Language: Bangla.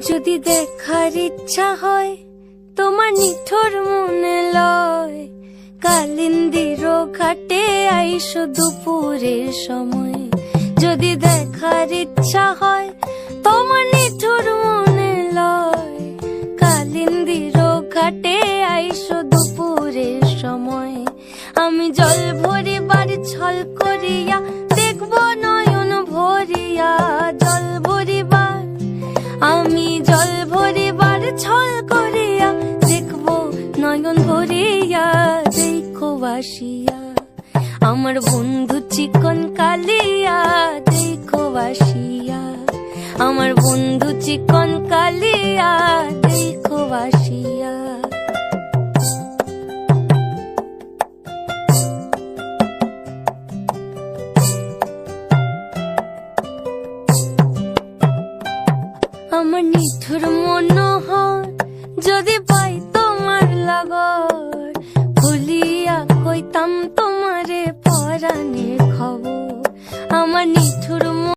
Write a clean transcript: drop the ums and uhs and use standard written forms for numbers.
যদি দেখার ইচ্ছা হয় তোমার নিঠুর মনে লয়, কালিন্দির ঘাটে আইসো দুপুরের সময়। যদি দেখার ইচ্ছা হয় তোমার নিঠুর মনে লয়, কালিন্দির ঘাটে আইসো দুপুরের সময়। আমি জল ভরিবার ছল করিয়া দেখব নয়ন ভরিয়া, জল ভরিবার আমি জল ভরিবার ছল করিয়া দেখব নয়ন ভরিয়া। দেখো বাসিয়া আমার বন্ধু চিকন কালিয়া, দেখো বাসিয়া আমার বন্ধু চিকন কালিয়া, দেখো বাসিয়া। আমার নিঠুর মনোহর যদি পাই তোমার লাগর, খুলিয়া কইতাম তোমারে পরাণের খবর। আমার নিঠুর